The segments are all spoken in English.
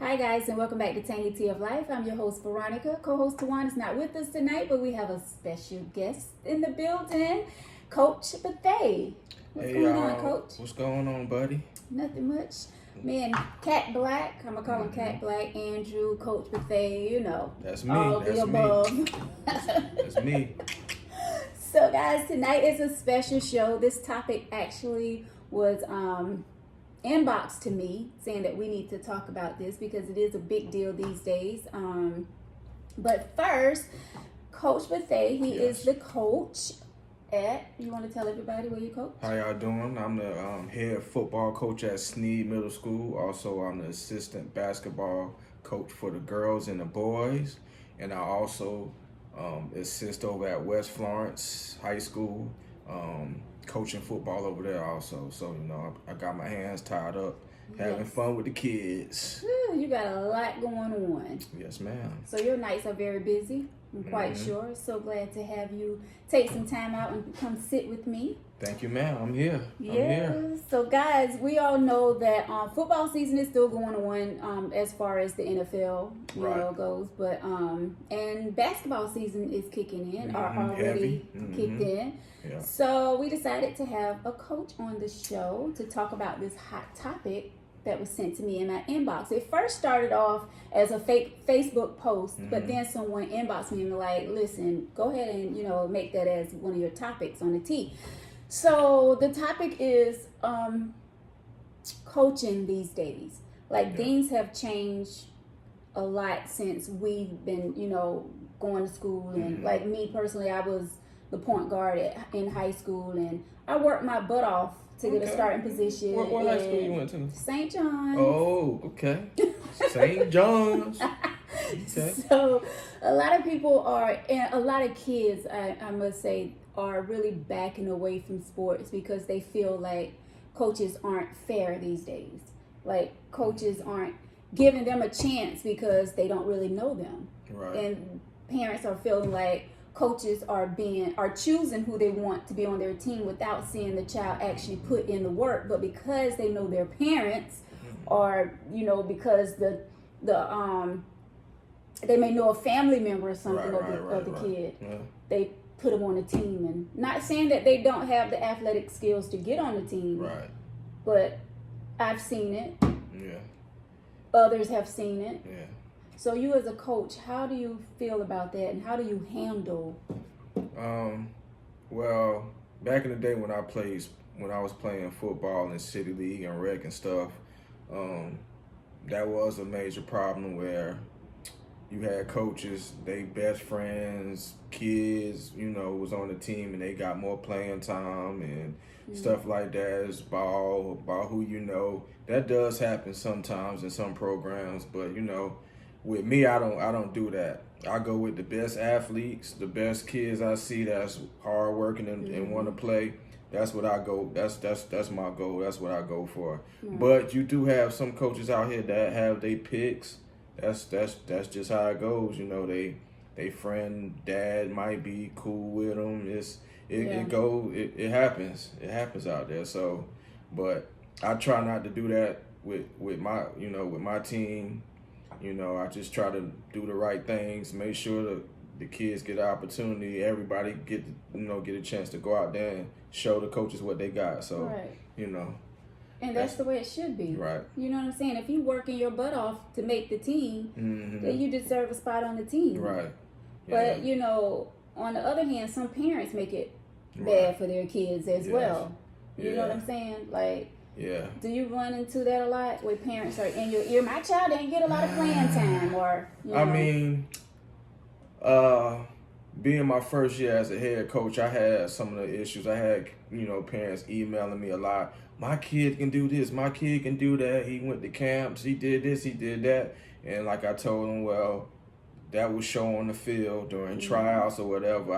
Hi guys, and welcome back to Tangy Tea of Life. I'm your host Veronica. Co-host Tawan is not with us tonight, but we have a special guest in the building, Coach Bethea. What's going on, Coach? What's going on, buddy? Nothing much. Me and Cat Black, I'm gonna call him Cat Black, Andrew, Coach Bethea, you know. That's me. All That's the above. me. That's me. So guys, tonight is a special show. This topic actually was inboxed to me saying that we need to talk about this because it is a big deal these days. But first, Coach Bethea, he is the coach at, you want to tell everybody where you coach? How y'all doing? I'm the head football coach at Sneed Middle School. Also, I'm the assistant basketball coach for the girls and the boys. And I also assist over at West Florence High School, coaching football over there also. So, you know, I got my hands tied up, having fun with the kids. Whew, you got a lot going on. Yes, ma'am. So your nights are very busy, I'm quite sure. So glad to have you take some time out and come sit with me. Thank you, ma'am. I'm here. Yeah. So guys, we all know that football season is still going on as far as the NFL goes, but and basketball season is kicking in, or already kicked in. Yeah. So we decided to have a coach on the show to talk about this hot topic that was sent to me in my inbox. It first started off as a fake Facebook post, but then someone inboxed me and was like, listen, go ahead and, you know, make that as one of your topics on the T. So the topic is coaching these days. Like things have changed a lot since we've been, you know, going to school. And like me personally, I was the point guard in high school, and I worked my butt off to get a starting position. What high school you went to? St. John's. Oh, okay. St. John's. Okay. So a lot of people are, and a lot of kids, I must say, are really backing away from sports because they feel like coaches aren't fair these days. Like coaches aren't giving them a chance because they don't really know them. Right. And parents are feeling like coaches are choosing who they want to be on their team without seeing the child actually put in the work. But because they know their parents, or you know, because they may know a family member or something of the kid, they put them on the team. And not saying that they don't have the athletic skills to get on the team, but I've seen it. Yeah. Others have seen it. Yeah. So you as a coach, how do you feel about that, and how do you handle? Well, back in the day when I was playing football in city league and rec and stuff, that was a major problem where you had coaches, they best friends, kids, you know, was on the team and they got more playing time and stuff like that. It's about who you know. That does happen sometimes in some programs, but you know, with me, I don't do that. I go with the best athletes, the best kids I see that's hard working and want to play. That's what I go. That's my goal. That's what I go for. But you do have some coaches out here that have their picks. That's just how it goes. You know, they friend dad might be cool with them. It happens. It happens out there. So, but I try not to do that with my team. You know, I just try to do the right things, make sure that the kids get an opportunity, everybody get a chance to go out there and show the coaches what they got. So, you know. And that's the way it should be. Right. You know what I'm saying? If you working your butt off to make the team, then you deserve a spot on the team. Right. Yeah. But, you know, on the other hand, some parents make it bad for their kids as well. You know what I'm saying? Like, do you run into that a lot where parents are in your ear? My child didn't get a lot of playing time, or you know. I mean, being my first year as a head coach, I had some of the issues. I had, you know, parents emailing me a lot. My kid can do this. My kid can do that. He went to camps. He did this. He did that. And like I told them, well, that was show on the field during tryouts or whatever.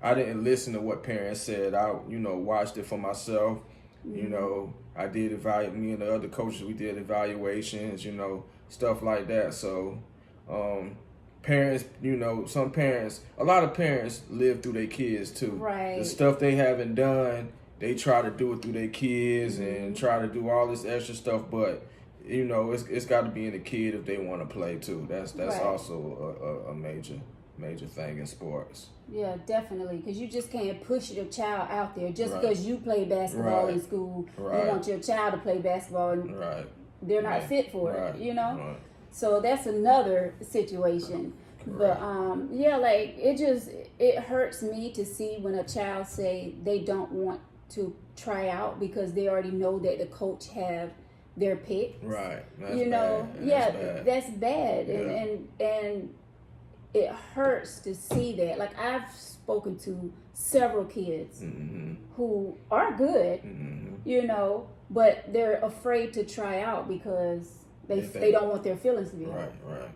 I didn't listen to what parents said. I, you know, watched it for myself. You know, I did me and the other coaches, we did evaluations, you know, stuff like that. So, parents, you know, a lot of parents live through their kids too. Right. The stuff they haven't done, they try to do it through their kids and try to do all this extra stuff, but you know, it's got to be in the kid if they want to play too. That's Right. also a major thing in sports. Yeah, definitely. Because you just can't push your child out there just Right. because you play basketball Right. in school. Right. You want your child to play basketball and Right. they're not Yeah. fit for Right. it, you know? Right. So that's another situation. Correct. But yeah, like it hurts me to see when a child say they don't want to try out because they already know that the coach have their pick. Right. That's You know, bad. yeah, bad. that's bad. Yeah. And it hurts to see that. Like I've spoken to several kids Mm-hmm. who are good, Mm-hmm. you know, but they're afraid to try out because they don't want their feelings to be hurt. Right.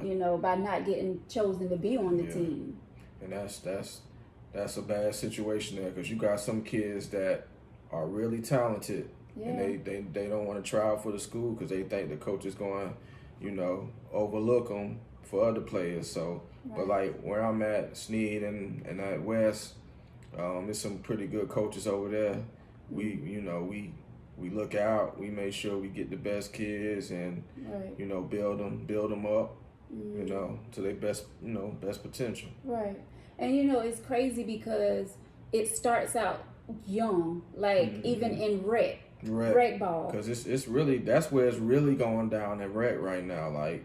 You know, by not getting chosen to be on the Yeah. team. And that's a bad situation there because you got some kids that are really talented Yeah. and they don't want to try out for the school because they think the coach is going, you know, overlook them for other players. So, but like where I'm at, Sneed and at West, there's some pretty good coaches over there. We look out. We make sure we get the best kids and Right. you know build them up. You know, to their best potential. Right. And you know, it's crazy because it starts out young, like even in rec ball. Because it's really, that's where it's really going down in rec right now, like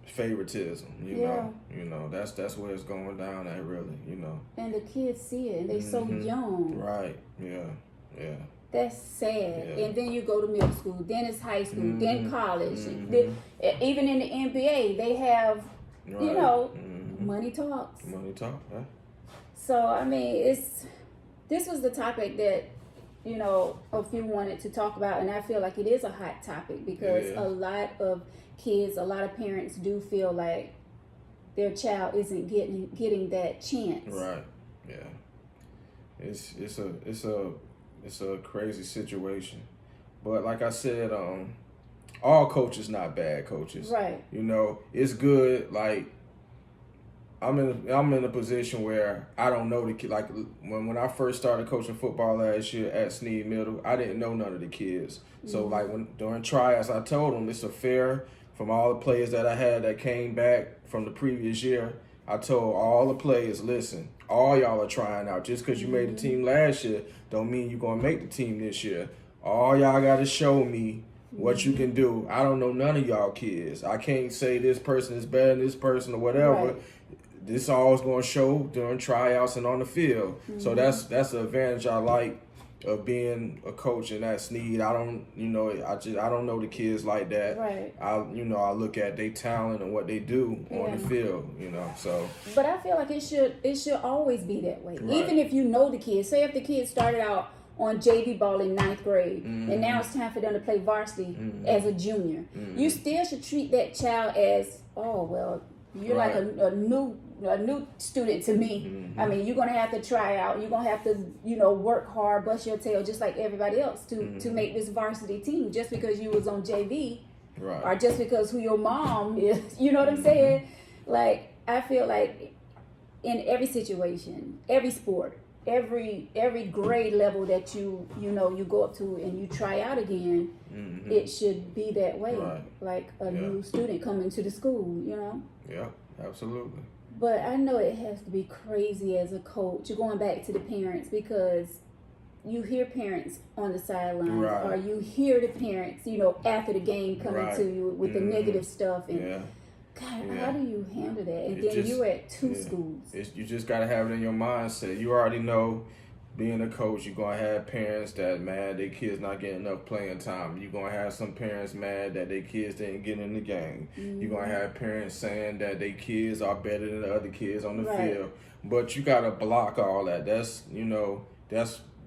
favoritism. You know that's where it's going down at really. You know. And the kids see it, and they so young. Right. Yeah. That's sad. Yeah. And then you go to middle school, then it's high school, then college. Then, even in the NBA, they have, you know, money talks. Money talk, huh? So, I mean, this was the topic that, you know, a few wanted to talk about, and I feel like it is a hot topic because a lot of kids, a lot of parents do feel like their child isn't getting that chance. Right. Yeah. It's a crazy situation, but like I said, all coaches not bad coaches. Right. You know, it's good. Like I'm in a position where I don't know the kid. Like when I first started coaching football last year at Sneed Middle, I didn't know none of the kids. So like during tryouts, I told them it's a fair from all the players that I had that came back from the previous year. I told all the players, listen, all y'all are trying out. Just because you made the team last year don't mean you're going to make the team this year. All y'all got to show me what you can do. I don't know none of y'all kids. I can't say this person is better than this person or whatever. Right. This all's going to show during tryouts and on the field. So that's the advantage I like of being a coach in that Sneed. I don't know the kids like that. Right. I look at their talent and what they do on the field, so. But I feel like it should always be that way. Right. Even if you know the kids. Say if the kids started out on JV ball in 9th grade and now it's time for them to play varsity as a junior. You still should treat that child as, oh well, you're like a new student to me. I mean, you're gonna have to try out. You're gonna have to, work hard, bust your tail, just like everybody else to make this varsity team. Just because you was on JV, Right. or just because who your mom is, you know what I'm saying? Like I feel like in every situation, every sport, every grade level that you go up to and you try out again, it should be that way. Right. Like a new student coming to the school, Yeah, absolutely. But I know it has to be crazy as a coach. You're going back to the parents because you hear parents on the sidelines, Right. or you hear the parents, after the game coming Right. to you with the negative stuff. And Yeah. God, Yeah. how do you handle that? And It then just- you're at two yeah. schools. You just got to have it in your mindset. You already know, being a coach, you're going to have parents that mad their kids not getting enough playing time. You're going to have some parents mad that their kids didn't get in the game. You're going to have parents saying that their kids are better than the other kids on the Right. field. But you got to block all that. That's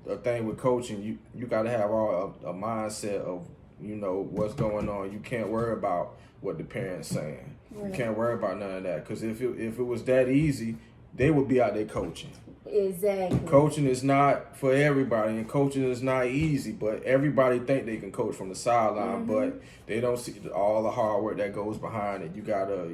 the thing with coaching. You got to have a mindset of, what's going on. You can't worry about what the parents saying. Right. You can't worry about none of that. Because if it was that easy, they would be out there coaching. Exactly. Coaching is not for everybody, and coaching is not easy. But everybody think they can coach from the sideline, but they don't see all the hard work that goes behind it. You gotta,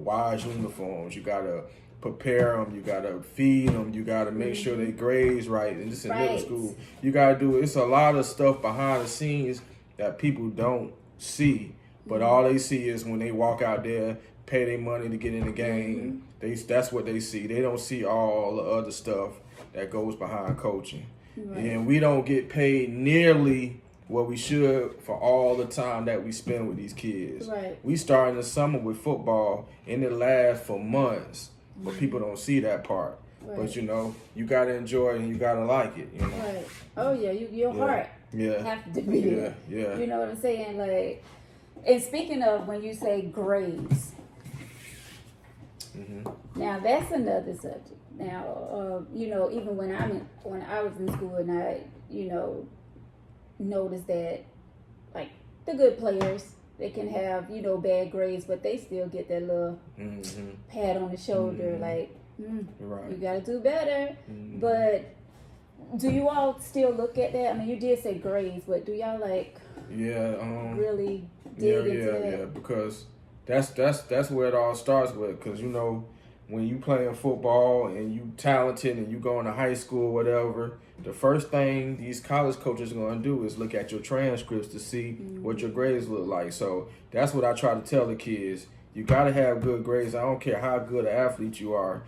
wise uniforms. You gotta prepare them. You gotta feed them. You gotta make sure they grades right. And this in middle Right. school, you gotta do. It's a lot of stuff behind the scenes that people don't see. But all they see is when they walk out there, pay their money to get in the game. That's what they see. They don't see all the other stuff that goes behind coaching. Right. And we don't get paid nearly what we should for all the time that we spend with these kids. Right. We start in the summer with football and it lasts for months, but people don't see that part. Right. But you know, you gotta enjoy it and you gotta like it. You know. Right. Oh yeah, your heart have to be there. Yeah. You know what I'm saying? Like, and speaking of when you say grades, now that's another subject. Now, you know, even when I was in school and I, you know, noticed that like the good players, they can have, you know, bad grades, but they still get that little pat on the shoulder, like, right. You gotta do better. But do you all still look at that? I mean, you did say grades, but do y'all like really dig into that? Yeah, because that's where it all starts with. Because you know, when you playing football and you talented and you going to high school or whatever, the first thing these college coaches are going to do is look at your transcripts to see what your grades look like. So that's what I try to tell the kids. You got to have good grades. I don't care how good an athlete you are.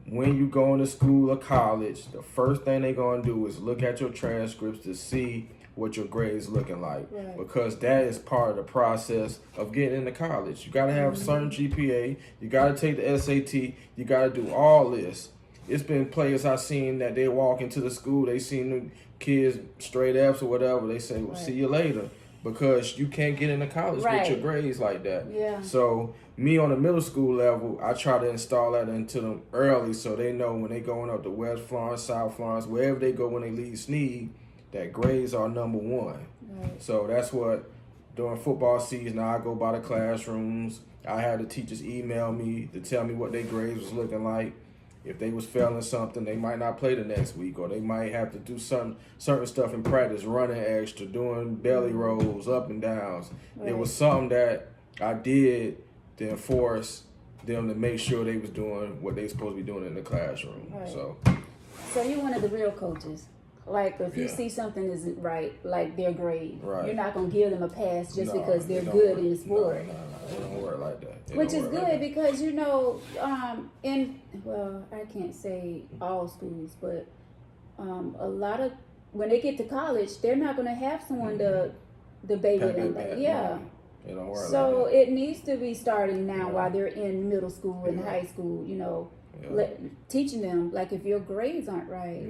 When you go into school or college, the first thing they're going to do is look at your transcripts to see what your grades looking like. Right. Because that is part of the process of getting into college. You got to have a certain GPA. You got to take the SAT. You got to do all this. It's been players I've seen that they walk into the school, they seen the kids straight F's or whatever. They say, well, see you later. Because you can't get into college with your grades like that. Yeah. So me on the middle school level, I try to install that into them early so they know when they going up to West Florence, South Florence, wherever they go when they leave Sneed, that grades are number one. Right. So that's what, during football season, I go by the classrooms. I had the teachers email me to tell me what their grades was looking like. If they was failing something, they might not play the next week, or they might have to do certain stuff in practice, running extra, doing belly rolls, up and downs. Right. It was something that I did to enforce them to make sure they was doing what they supposed to be doing in the classroom. Right. So you're one of the real coaches. Like, if you see something isn't right, like their grade, you're not going to give them a pass just because they're good in the sport. No, it don't work like that. Which is good because, you know, I can't say all schools, but a lot of, when they get to college, they're not going to have someone to debate it. It don't work so like that. it needs to be starting now while they're in middle school and high school, you know, teaching them, like, if your grades aren't right.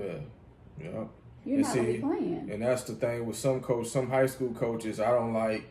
You're not going to be playing. And that's the thing with some high school coaches, I don't like.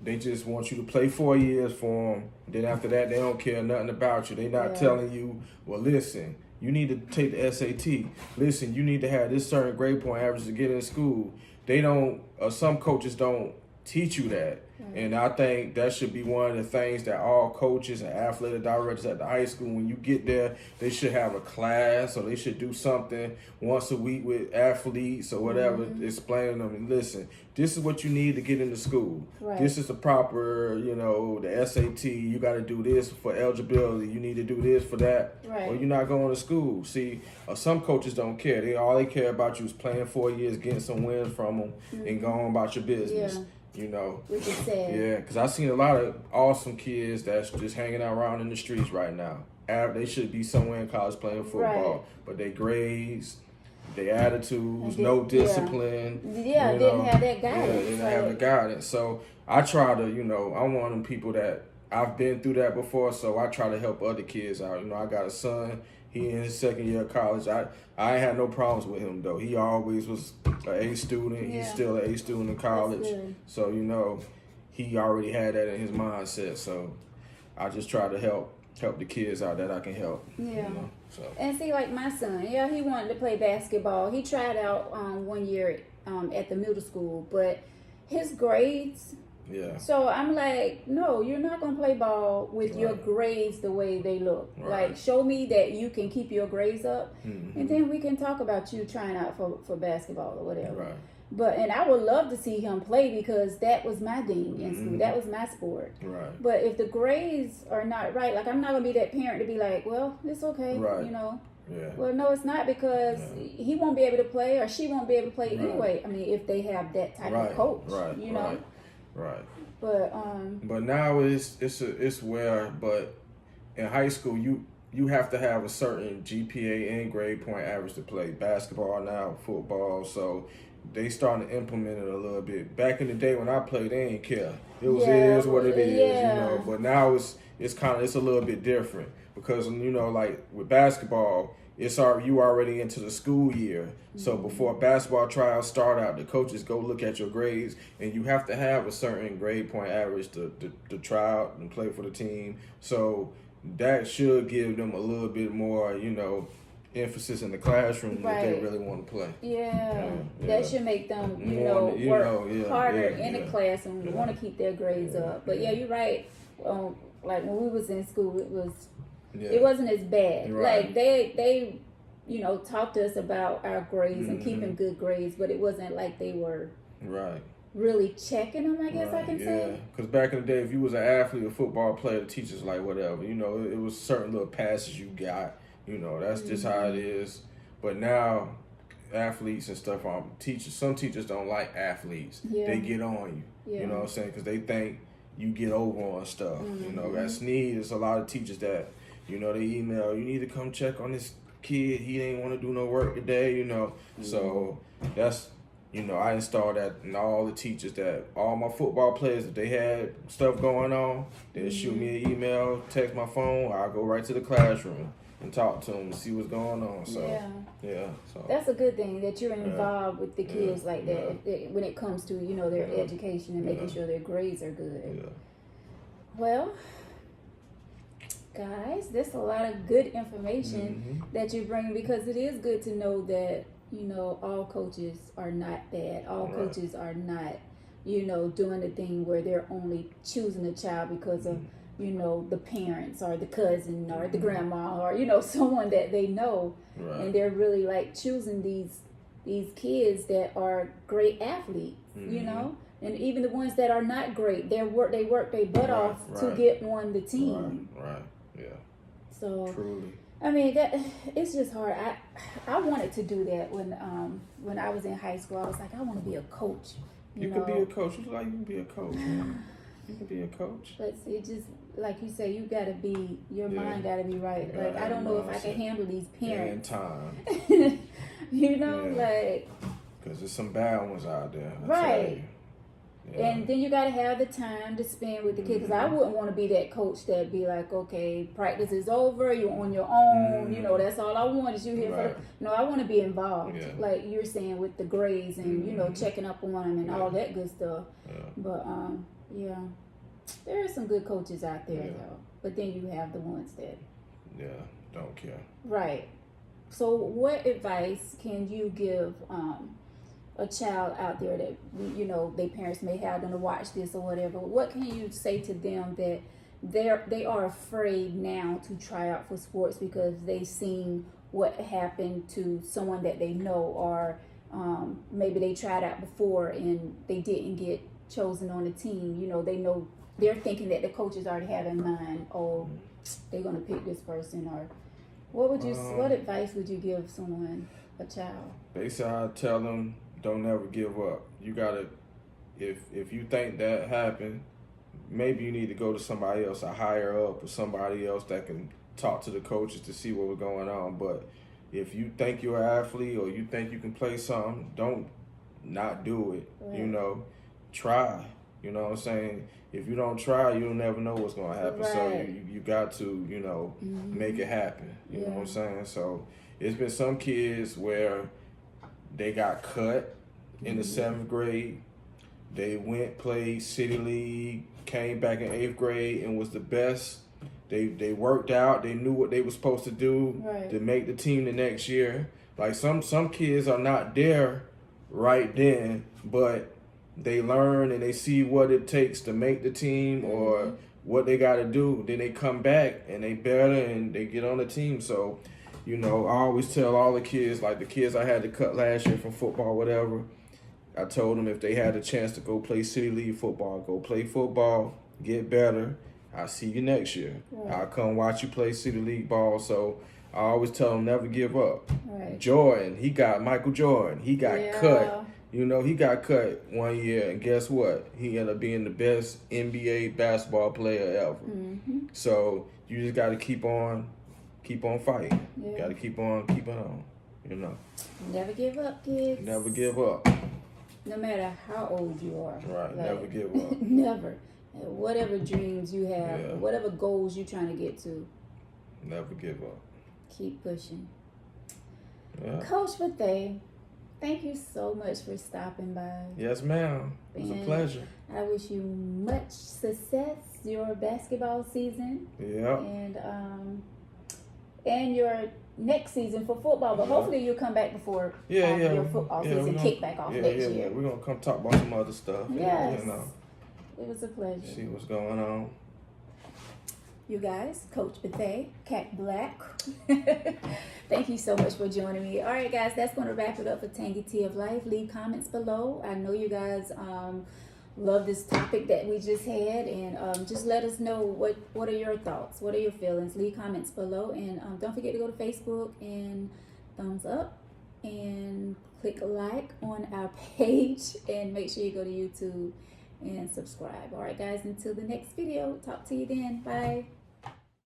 They just want you to play 4 years for them. Then after that, they don't care nothing about you. They're not telling you, well, listen, you need to take the SAT. Listen, you need to have this certain grade point average to get in school. They don't, some coaches don't teach you that. And I think that should be one of the things that all coaches and athletic directors at the high school, when you get there, they should have a class, or they should do something once a week with athletes or whatever, explaining them, listen, this is what you need to get into school. This is the proper, you know, the SAT, you got to do this for eligibility, you need to do this for that, or you're not going to school. See, some coaches don't care. All they care about you is playing 4 years, getting some wins from them, and going about your business. You know, which is sad. Yeah, because I've seen a lot of awesome kids that's just hanging out around in the streets right now. They should be somewhere in college playing football, but their grades, their attitudes, no discipline. Didn't have that guidance. They didn't have the guidance. So I try to, you know, I'm one of them people that I've been through that before, so I try to help other kids out. You know, I got a son. He in his second year of college. I ain't had no problems with him, though. He always was an A student. He's still an A student in college. So, you know, he already had that in his mindset. So I just try to help the kids out that I can help. Yeah. You know, so. And see, like my son, he wanted to play basketball. He tried out 1 year at the middle school, but his grades... So I'm like, no, you're not going to play ball with your grades the way they look. Like, show me that you can keep your grades up, and then we can talk about you trying out for basketball or whatever. And I would love to see him play because that was my thing in school. That was my sport. But if the grades are not right, like, I'm not going to be that parent to be like, well, it's okay, you know. Well, no, it's not, because he won't be able to play, or she won't be able to play anyway. I mean, if they have that type of coach, you know. But now it's where, but in high school you have to have a certain GPA and grade point average to play basketball now, football. So they starting to implement it a little bit. Back in the day when I played, they didn't care. It is what it is, you know. But now it's a little bit different because, you know, like with basketball, you already into the school year. So before basketball trials start out, the coaches go look at your grades, and you have to have a certain grade point average to try out and play for the team. So that should give them a little bit more, you know, emphasis in the classroom if they really want to play. That should make them, work harder in the class and want to keep their grades up. But you're right. Like when we was in school, it wasn't as bad. Right. Like they talked to us about our grades and keeping good grades, but it wasn't like they were really checking them, I guess I can say. Because back in the day, if you was an athlete, a football player, the teachers like whatever, you know, it was certain little passes you got. You know, that's just how it is. But now, athletes and stuff, some teachers don't like athletes. They get on you. You know what I'm saying? Because they think you get over on stuff. You know, at Sneed, there's a lot of teachers that, you know, they email, you need to come check on this kid. He ain't want to do no work today, you know. So that's, you know, I installed that in all the teachers that all my football players, if they had stuff going on, they'd shoot me an email, text my phone, I'll go right to the classroom and talk to them and see what's going on. So so that's a good thing that you're involved with the kids like that when it comes to, you know, their education and making sure their grades are good. Well, guys, there's a lot of good information that you bring, because it is good to know that, you know, all coaches are not bad. All coaches are not, you know, doing the thing where they're only choosing a child because of, you know, the parents or the cousin or the grandma or, you know, someone that they know. And they're really like choosing these kids that are great athletes, you know, and even the ones that are not great, they work their butt off to get on the team. So truly. I mean, it's just hard. I wanted to do that when I was in high school. I was like, I want to be a coach. You know? Could be a coach. You can be a coach, man. You can be a coach. But it just, like you say, you gotta be, your mind gotta be right. Like, I don't know if I can handle these parents. Time. You know, like. Because there's some bad ones out there. Right. And then you gotta have the time to spend with the kids. Because I wouldn't want to be that coach that be like, okay, practice is over, you're on your own. You know, that's all I want is you here for. No, I want to be involved, like you're saying, with the grades and you know, checking up on them and all that good stuff. But there are some good coaches out there though. But then you have the ones that don't care. Right. So what advice can you give a child out there that, you know, their parents may have them to watch this or whatever? What can you say to them that they are afraid now to try out for sports because they've seen what happened to someone that they know, or maybe they tried out before and they didn't get chosen on the team? You know, they're thinking that the coaches already have in mind, oh, they're gonna pick this person. Or what advice would you give someone, a child? Basically, I tell them, don't ever give up. You gotta, if you think that happened, maybe you need to go to somebody else, a higher up, or somebody else that can talk to the coaches to see what was going on. But if you think you're an athlete or you think you can play something, don't not do it. You know, try. You know what I'm saying? If you don't try, you'll never know what's going to happen. So you got to, you know, make it happen. You know what I'm saying? So it's been some kids where they got cut in the 7th grade. They went, played City League, came back in 8th grade and was the best. They worked out. They knew what they were supposed to do to make the team the next year. Like some kids are not there right then, but they learn and they see what it takes to make the team or what they got to do. Then they come back and they better and they get on the team. So, you know, I always tell all the kids, like the kids I had to cut last year from football, whatever, I told them if they had a chance to go play City League football, go play football, get better. I'll see you next year. I'll come watch you play City League ball. So I always tell them never give up. Jordan, Michael Jordan, he got cut You know, he got cut 1 year, and guess what? He ended up being the best NBA basketball player ever. Mm-hmm. So you just got to keep on fighting. Yeah. Got to keep on keeping on. You know. Never give up, kids. Never give up. No matter how old you are. Right. Like, Never give up. Never. Whatever dreams you have, Yeah. whatever goals you're trying to get to, Never give up. keep pushing. Yeah. Coach Bethea, thank you so much for stopping by. Yes, ma'am. It was a And pleasure. I wish you much success your basketball season Yeah. and your next season for football. But hopefully you'll come back before your football season kick back off next year. Yeah. We're gonna come talk about some other stuff. Yes. You know. It was a pleasure. See what's going on. You guys, Coach Bethea, Cat Black. Thank you so much for joining me. All right, guys, that's going to wrap it up for Tangy Tea of Life. Leave comments below. I know you guys love this topic that we just had, and just let us know what are your thoughts, what are your feelings. Leave comments below, and don't forget to go to Facebook and thumbs up and click like on our page, and make sure you go to YouTube and subscribe. All right, guys, until the next video, talk to you then. Bye.